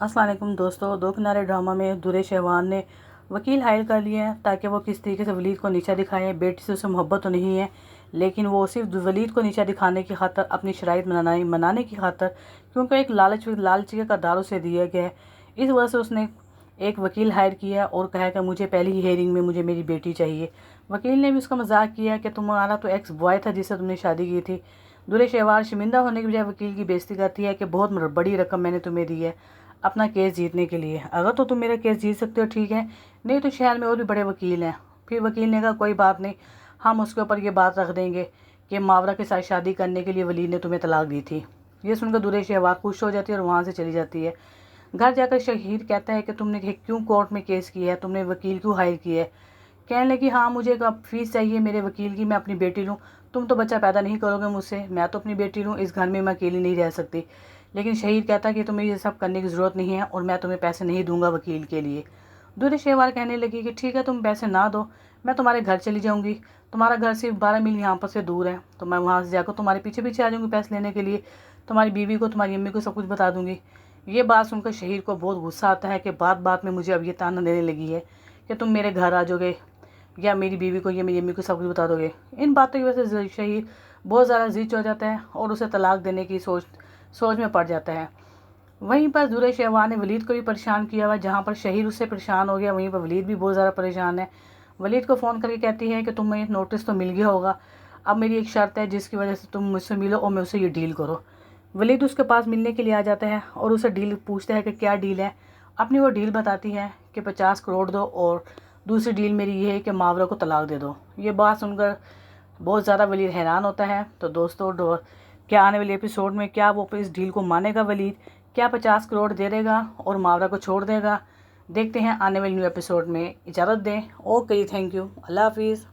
السلام علیکم دوستو، دو کنارے ڈرامہ میں درِ شہوان نے وکیل ہائر کر لیا ہے تاکہ وہ کس طریقے سے ولید کو نیچا دکھائے۔ بیٹی سے اسے محبت تو نہیں ہے، لیکن وہ صرف ولید کو نیچا دکھانے کی خاطر، اپنی شرائط منانے کی خاطر، کیونکہ ایک لالچ کا کردار اسے دیا گیا ہے، اس وجہ سے اس نے ایک وکیل ہائر کیا اور کہا کہ مجھے پہلی ہی ہیئرنگ میں مجھے میری بیٹی چاہیے۔ وکیل نے بھی اس کا مذاق کیا کہ تمہارا تو ایکس بوائے تھا جس سے تم نے شادی کی تھی۔ درِ شہوان شرمندہ ہونے کے بجائے وکیل کی بےعزتی کرتی ہے کہ بہت بڑی رقم میں نے تمہیں دی ہے اپنا کیس جیتنے کے لیے، اگر تو تم میرا کیس جیت سکتے ہو ٹھیک ہے، نہیں تو شہر میں اور بھی بڑے وکیل ہیں۔ پھر وکیل نے کہا کوئی بات نہیں، ہم اس کے اوپر یہ بات رکھ دیں گے کہ ماورا کے ساتھ شادی کرنے کے لیے ولید نے تمہیں طلاق دی تھی۔ یہ سن کر درِ شہوان خوش ہو جاتی ہے اور وہاں سے چلی جاتی ہے۔ گھر جا کر شہیر کہتا ہے کہ تم نے کیوں کورٹ میں کیس کیا ہے، تم نے وکیل کیوں ہائر کیا ہے؟ کہنے لگی ہاں مجھے فیس چاہیے میرے وکیل کی، میں اپنی بیٹی لوں، تم تو بچہ پیدا نہیں کرو گے مجھ سے، میں تو اپنی بیٹی لوں، اس گھر میں اکیلی نہیں رہ سکتی۔ لیکن شہیر کہتا ہے کہ تمہیں یہ سب کرنے کی ضرورت نہیں ہے اور میں تمہیں پیسے نہیں دوں گا وکیل کے لیے۔ درِ شہوان کہنے لگی کہ ٹھیک ہے تم پیسے نہ دو، میں تمہارے گھر چلی جاؤں گی، تمہارا گھر صرف 12 میل یہاں پر سے دور ہے، تو میں وہاں سے جا کر تمہارے پیچھے پیچھے آ جاؤں گی پیسے لینے کے لیے، تمہاری بیوی کو تمہاری امی کو سب کچھ بتا دوں گی۔ یہ بات سن کر شہیر کو بہت غصہ آتا ہے کہ بات بات میں مجھے اب یہ تانا دینے لگی ہے کہ تم میرے گھر آ جاؤ گے یا میری بیوی کو یا میری امی کو سب کچھ بتا دو گے۔ ان باتوں کی وجہ سے شہیر بہت زیادہ ضد ہو جاتا ہے اور اسے طلاق دینے کی سوچ میں پڑ جاتا ہے۔ وہیں پر درِ شہوان نے ولید کو بھی پریشان کیا ہوا، جہاں پر شہیر اس سے پریشان ہو گیا وہیں پر ولید بھی بہت زیادہ پریشان ہے۔ ولید کو فون کر کے کہتی ہے کہ تمہیں نوٹس تو مل گیا ہوگا، اب میری ایک شرط ہے جس کی وجہ سے تم مجھ سے ملو اور میں اسے یہ ڈیل کرو۔ ولید اس کے پاس ملنے کے لیے آ جاتا ہے اور اسے ڈیل پوچھتا ہے کہ کیا ڈیل ہے۔ اپنی وہ ڈیل بتاتی ہے کہ 50 کروڑ دو اور دوسری ڈیل میری یہ ہے کہ ماورا کو طلاق دے دو۔ یہ بات سن کر بہت زیادہ ولید حیران ہوتا ہے۔ تو دوستو کیا آنے والے ایپیسوڈ میں کیا وہ اس ڈیل کو مانے گا ولید، کیا 50 کروڑ دے دے گا اور ماورا کو چھوڑ دے گا؟ دیکھتے ہیں آنے والے نیو ایپیسوڈ میں۔ اجازت دیں، اوکے تھینک یو، اللہ حافظ۔